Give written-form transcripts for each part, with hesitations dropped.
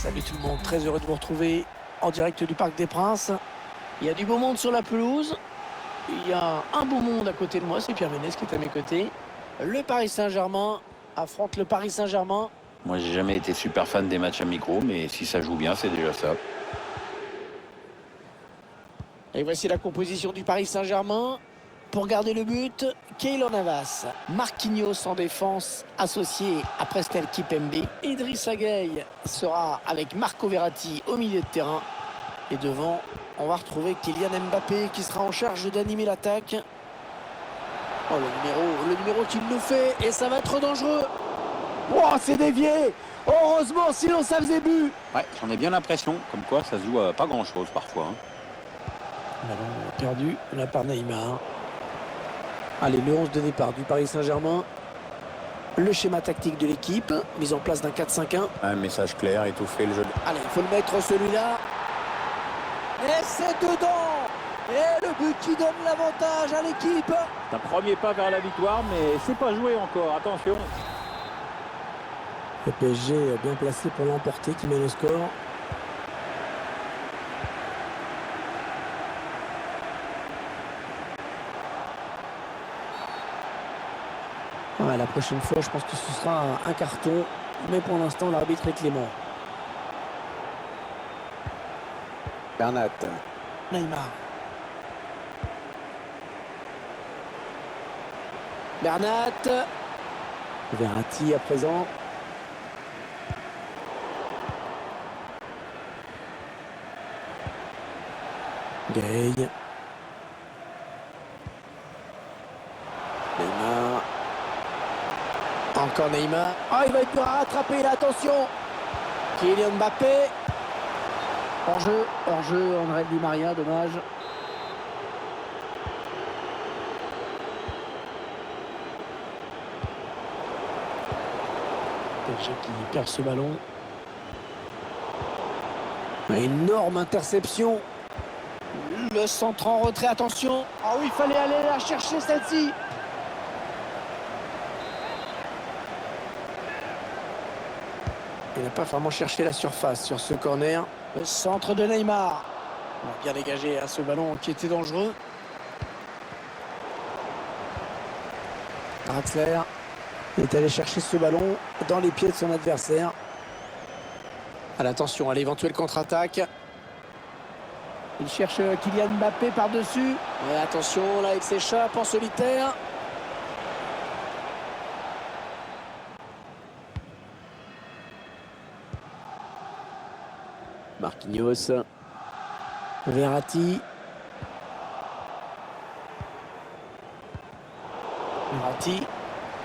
Salut tout le monde, très heureux de vous retrouver en direct du Parc des Princes. Il y a du beau monde sur la pelouse. Il y a un beau monde à côté de moi, c'est Pierre Ménès qui est à mes côtés. Le Paris Saint-Germain affronte le Paris Saint-Germain. Moi, j'ai jamais été super fan des matchs amicaux, mais si ça joue bien, c'est déjà ça. Et voici la composition du Paris Saint-Germain. Pour garder le but, Keylor Navas, Marquinhos en défense, associé à Prestel Kipembe. Idrissa Gueye sera avec Marco Verratti au milieu de terrain. Et devant, on va retrouver Kylian Mbappé qui sera en charge d'animer l'attaque. Oh, le numéro qu'il nous fait, et ça va être dangereux. Oh, c'est dévié. Heureusement, sinon ça faisait but. Ouais, j'en ai bien l'impression, comme quoi ça se joue à pas grand-chose parfois. Ballon perdu de la part Neymar. Allez, le 11 de départ du Paris Saint-Germain. Le schéma tactique de l'équipe, mise en place d'un 4-5-1. Un message clair, étouffer le jeu. Allez, il faut le mettre celui-là. Et c'est dedans. Et le but qui donne l'avantage à l'équipe. C'est un premier pas vers la victoire, mais c'est pas joué encore, attention. Le PSG bien placé pour l'emporter, qui met le score. Ouais, la prochaine fois, je pense que ce sera un carton. Mais pour l'instant, l'arbitre est clément. Bernat. Neymar. Bernat. Verratti à présent. Gueye. Neymar. Encore Neymar. Oh, il va être dur à rattraper là, attention. Kylian Mbappé. Hors-jeu, André Di Maria, dommage. PSG qui perd ce ballon. Énorme interception. Le centre en retrait, attention. Ah oui, il fallait aller la chercher celle-ci. Il n'a pas vraiment cherché la surface sur ce corner. Le centre de Neymar. On a bien dégagé à ce ballon qui était dangereux. Draxler est allé chercher ce ballon dans les pieds de son adversaire. Attention à l'éventuelle contre-attaque. Il cherche Kylian Mbappé par-dessus. Et attention, là il s'échappe en solitaire. Marquinhos. Verratti.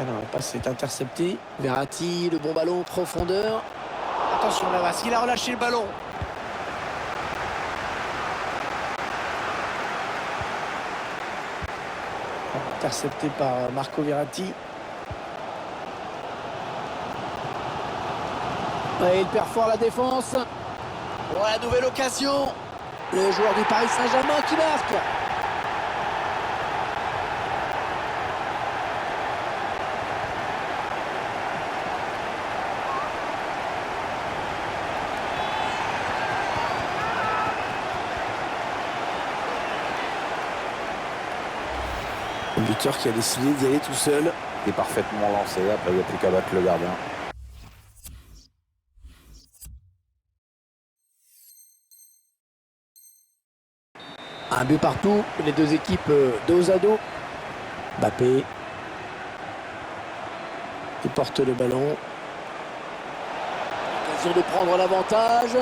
Alors, la passe est interceptée. Verratti, le bon ballon, profondeur. Attention, Navas, il a relâché le ballon. Intercepté par Marco Verratti. Et il perd fort la défense. Ouais, nouvelle occasion. Le joueur du Paris Saint-Germain qui marque. Le buteur qui a décidé d'y aller tout seul. Il est parfaitement lancé, après il n'y a plus qu'à battre le gardien. Un but partout, les deux équipes dos à dos. Mbappé qui porte le ballon. Occasion de prendre l'avantage.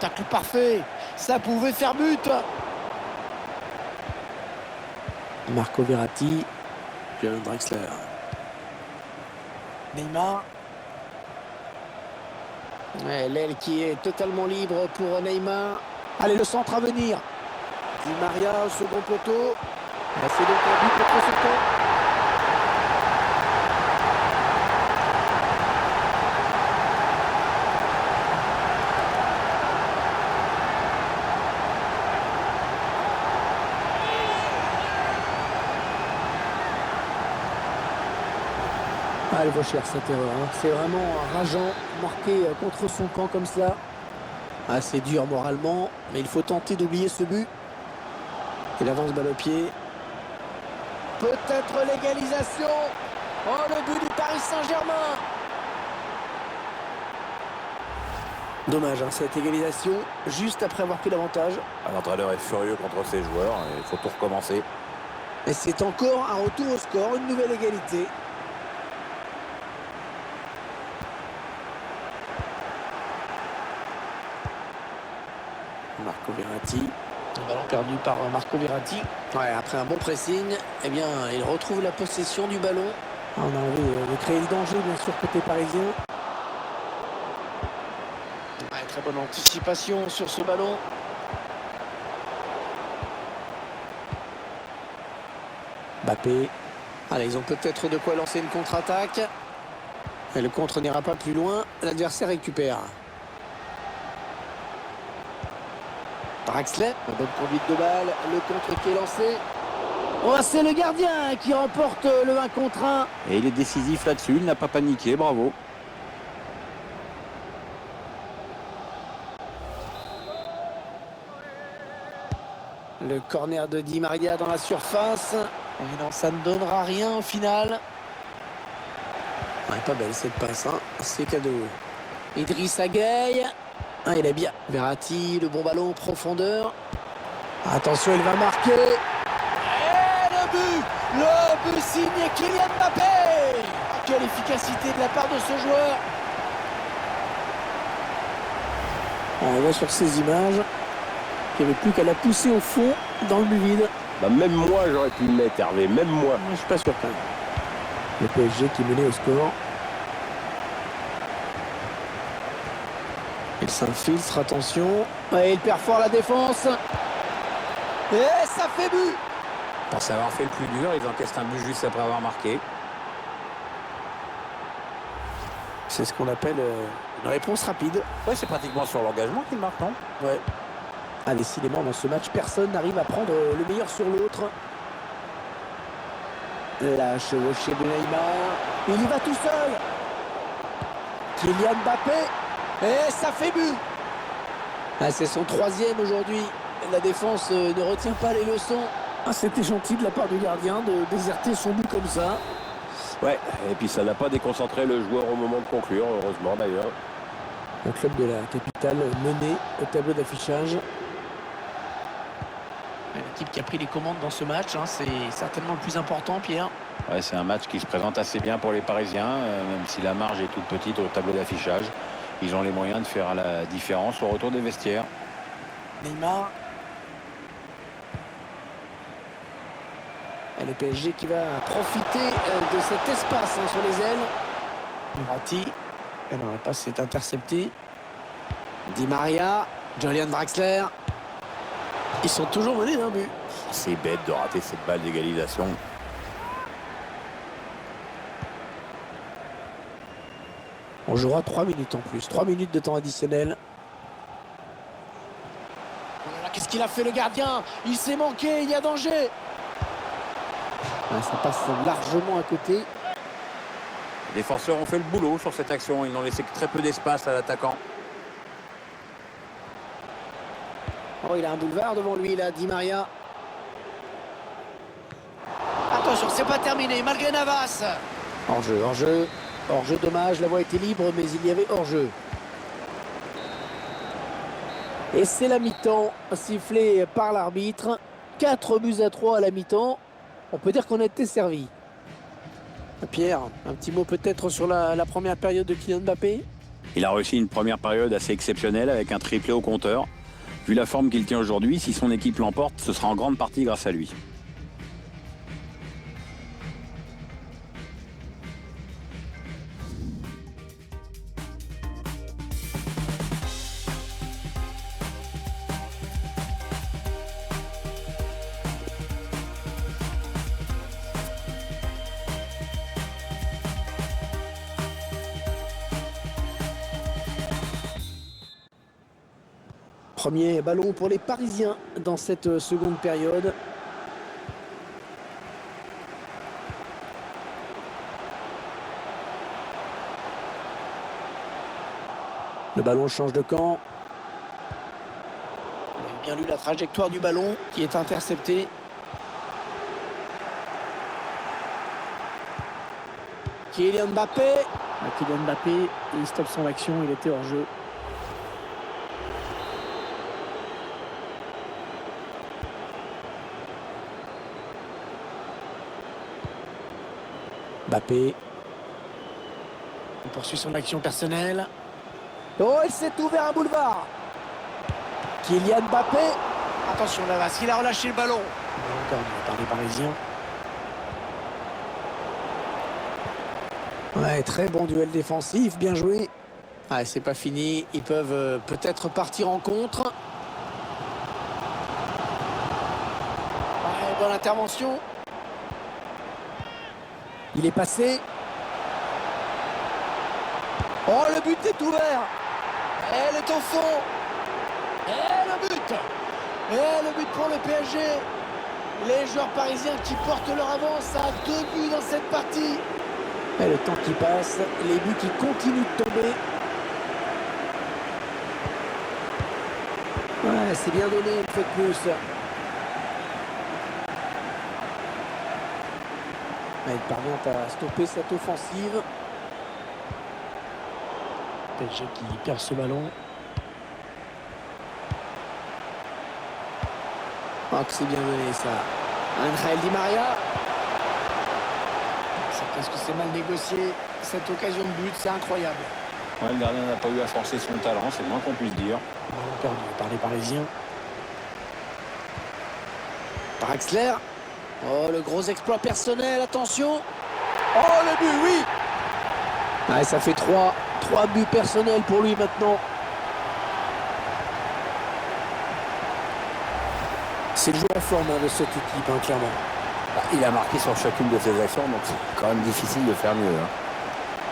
Tacle parfait, ça pouvait faire but. Marco Verratti, John Draxler. Neymar. L'aile qui est totalement libre pour Neymar. Allez, le centre à venir. Di Maria au second poteau. C'est donc un but contre son camp. Elle vaut cher cette erreur. Hein. C'est vraiment rageant, marquer contre son camp comme ça. Ah, c'est dur moralement, mais il faut tenter d'oublier ce but. Il avance balle au pied. Peut-être l'égalisation. Oh, le but du Paris Saint-Germain. Dommage, hein, cette égalisation, juste après avoir pris l'avantage. L'entraîneur est furieux contre ses joueurs, et il faut tout recommencer. Et c'est encore un retour au score, une nouvelle égalité. Marco Verratti. Un ballon perdu par Marco Verratti. Ouais, après un bon pressing, eh bien, il retrouve la possession du ballon. On a envie de créer le danger, bien sûr, côté parisien. Ouais, très bonne anticipation sur ce ballon. Mbappé. Allez, ils ont peut-être de quoi lancer une contre-attaque. Et le contre n'ira pas plus loin. L'adversaire récupère. Draxler, une bonne conduite de balle, le contre qui est lancé. Oh, c'est le gardien qui remporte le 1 contre 1. Et il est décisif là-dessus, il n'a pas paniqué, bravo. Le corner de Di Maria dans la surface. Et non, ça ne donnera rien au final. Ouais, pas belle cette passe, hein. C'est cadeau. Idrissa Gueye. Ah, il est bien. Verratti, le bon ballon en profondeur. Attention, il va marquer. Et le but signé Kylian Mbappé. Quelle efficacité de la part de ce joueur. On voit sur ces images qu'il n'y avait plus qu'à la pousser au fond dans le but vide. Bah, même moi, j'aurais pu le mettre, Hervé, même moi. Je suis pas sûr quand même. Le PSG qui menait au score. Il s'infiltre, attention. Et il perd fort la défense. Et ça fait but. Pour savoir fait le plus dur, ils encaissent un but juste après avoir marqué. C'est ce qu'on appelle une réponse rapide. Ouais, c'est pratiquement sur l'engagement qu'il marque, non? Ouais. Ah, décidément, dans ce match, personne n'arrive à prendre le meilleur sur l'autre. La chevauchée de Neymar. Il y va tout seul. Kylian Mbappé. Et ça fait but. Ah, c'est son 3e aujourd'hui. La défense ne retient pas les leçons. Ah, c'était gentil de la part du gardien de déserter son but comme ça. Ouais, et puis ça n'a pas déconcentré le joueur au moment de conclure, heureusement d'ailleurs. Le club de la capitale mené au tableau d'affichage. L'équipe qui a pris les commandes dans ce match, hein, c'est certainement le plus important, Pierre. Ouais, c'est un match qui se présente assez bien pour les Parisiens, même si la marge est toute petite au tableau d'affichage. Ils ont les moyens de faire la différence au retour des vestiaires. Neymar. Et le PSG qui va profiter de cet espace hein, sur les ailes. Verratti. Et non, la passe est interceptée. Di Maria. Julian Draxler. Ils sont toujours menés d'un but. C'est bête de rater cette balle d'égalisation. On jouera 3 minutes en plus. 3 minutes de temps additionnel. Qu'est-ce qu'il a fait le gardien? Il s'est manqué, il y a danger. Ça passe largement à côté. Les défenseurs ont fait le boulot sur cette action. Ils n'ont laissé que très peu d'espace à l'attaquant. Oh, il a un boulevard devant lui, là, Di Maria. Attention, c'est pas terminé, malgré Navas. Hors-jeu, hors-jeu. Hors-jeu, dommage, la voie était libre, mais il y avait hors-jeu. Et c'est la mi-temps, sifflé par l'arbitre. 4-3 à la mi-temps. On peut dire qu'on a été servi. Pierre, un petit mot peut-être sur la première période de Kylian Mbappé. Il a réussi une première période assez exceptionnelle avec un triplé au compteur. Vu la forme qu'il tient aujourd'hui, si son équipe l'emporte, ce sera en grande partie grâce à lui. Premier ballon pour les Parisiens dans cette seconde période. Le ballon change de camp. On a bien lu la trajectoire du ballon qui est intercepté. Kylian Mbappé. Kylian Mbappé, il stoppe son action, il était hors jeu. Mbappé. Il poursuit son action personnelle. Oh, il s'est ouvert un boulevard. Kylian Mbappé. Attention Navas, il a relâché le ballon. Encore par les Parisiens. Ouais, très bon duel défensif, bien joué. Ah, c'est pas fini, ils peuvent peut-être partir en contre. Ouais, bonne intervention. Il est passé. Oh, le but est ouvert. Elle est au fond. Et le but. Et le but pour le PSG. Les joueurs parisiens qui portent leur avance à 2 buts dans cette partie. Et le temps qui passe, les buts qui continuent de tomber. Ouais, c'est bien donné, une fois de plus. Il parvient à stopper cette offensive. PSG qui perd ce ballon. Oh, que c'est bien donné ça. Angel Di Maria. Est-ce que c'est mal négocié cette occasion de but? C'est incroyable. Ouais, le gardien n'a pas eu à forcer son talent, c'est le moins qu'on puisse dire. Ballon perdu par les Parisiens. Par Axler. Oh, le gros exploit personnel, attention. Oh, le but, oui. Ah, ça fait 3 buts personnels pour lui maintenant. C'est le joueur en forme de cette équipe, clairement. Il a marqué sur chacune de ses actions, donc c'est quand même difficile de faire mieux.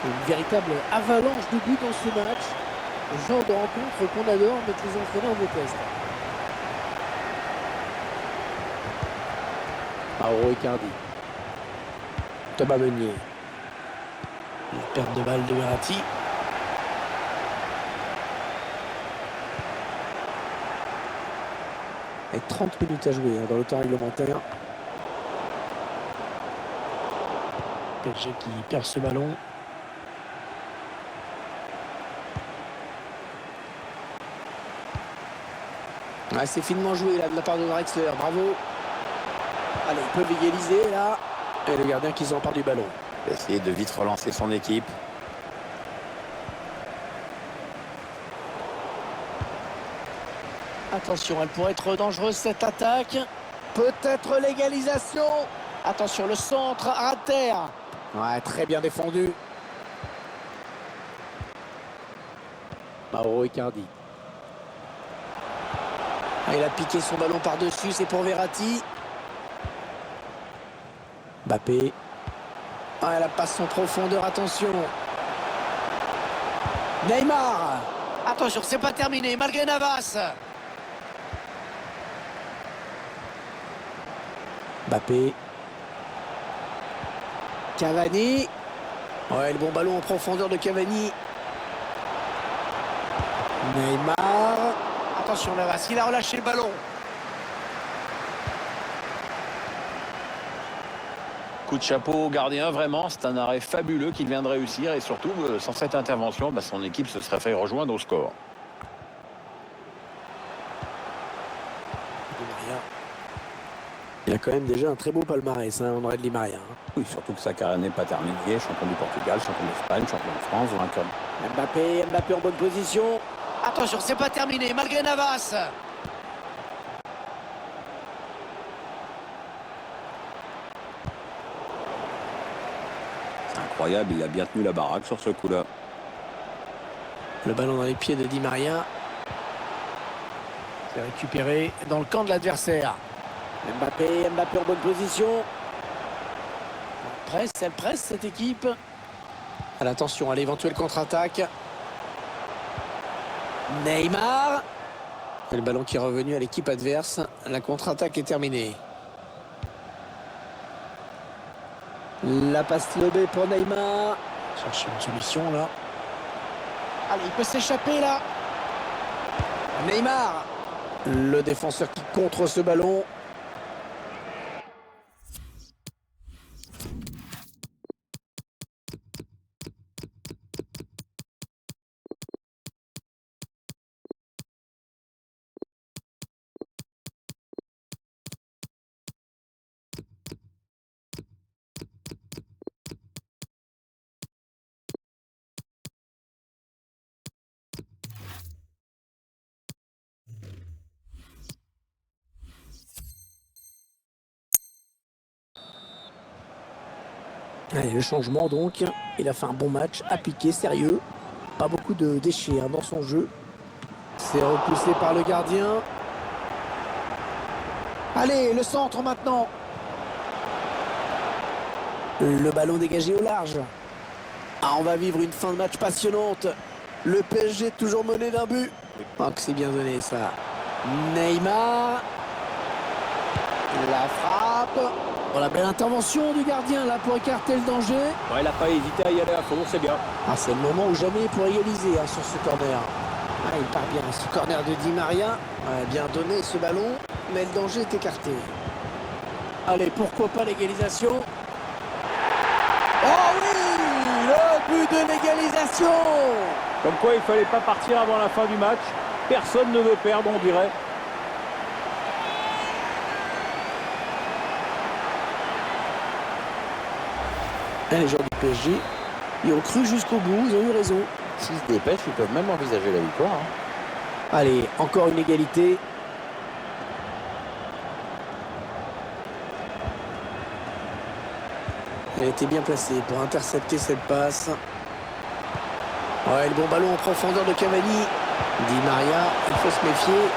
Une véritable avalanche de buts dans ce match. Le genre de rencontre qu'on adore, mais que les entraîneurs détestent. Mauro Icardi. Thomas Meunier. Une perte de balle de Verratti. Et 30 minutes à jouer dans le temps réglementaire. PSG qui perd ce ballon. Ah, c'est finement joué là de la part de Drexler, bravo. Allez, ils peuvent égaliser là. Et le gardien qui s'empare du ballon. Il va essayer de vite relancer son équipe. Attention, elle pourrait être dangereuse cette attaque. Peut-être l'égalisation. Attention, le centre à terre. Ouais, très bien défendu. Mauro Icardi. Ah, il a piqué son ballon par-dessus, c'est pour Verratti. Mbappé. Ah, elle passe en profondeur, attention. Neymar. Attention, c'est pas terminé, malgré Navas. Mbappé. Cavani. Ouais, le bon ballon en profondeur de Cavani. Neymar. Attention Navas, il a relâché le ballon. Coup de chapeau au gardien, vraiment, c'est un arrêt fabuleux qu'il vient de réussir. Et surtout, sans cette intervention, son équipe se serait fait rejoindre au score. Il a quand même déjà un très beau palmarès, André Di Maria. Oui, surtout que sa carrière n'est pas terminée. Champion du Portugal, champion d'Espagne, champion de France, vainqueur. Mbappé en bonne position. Attention, c'est pas terminé, malgré Navas. C'est incroyable, il a bien tenu la baraque sur ce coup-là. Le ballon dans les pieds de Di Maria. C'est récupéré dans le camp de l'adversaire. Mbappé en bonne position. Elle presse cette équipe. Attention à l'éventuelle contre-attaque. Neymar. Et le ballon qui est revenu à l'équipe adverse. La contre-attaque est terminée. La passe lobée pour Neymar. Cherche une solution là. Allez, il peut s'échapper là. Neymar. Le défenseur qui contre ce ballon. Allez, le changement donc. Il a fait un bon match, appliqué, sérieux. Pas beaucoup de déchets dans son jeu. C'est repoussé par le gardien. Allez, le centre maintenant. Le ballon dégagé au large. Ah, on va vivre une fin de match passionnante. Le PSG toujours mené d'un but. Oh, que c'est bien donné ça. Neymar. La frappe. Oh, la belle intervention du gardien là pour écarter le danger. Ouais, il n'a pas hésité à y aller à fond, c'est bien. Ah, c'est le moment où jamais pour égaliser sur ce corner. Ah, il part bien ce corner de Di Maria. Bien donné ce ballon, mais le danger est écarté. Allez, pourquoi pas l'égalisation. Oh oui, le but de l'égalisation. Comme quoi, il fallait pas partir avant la fin du match. Personne ne veut perdre, on dirait. Les joueurs du PSG, ils ont cru jusqu'au bout, ils ont eu raison. S'ils se dépêchent, ils peuvent même envisager la victoire. Allez, encore une égalité. Il a été bien placé pour intercepter cette passe. Ouais, le bon ballon en profondeur de Cavani. Di Maria, il faut se méfier.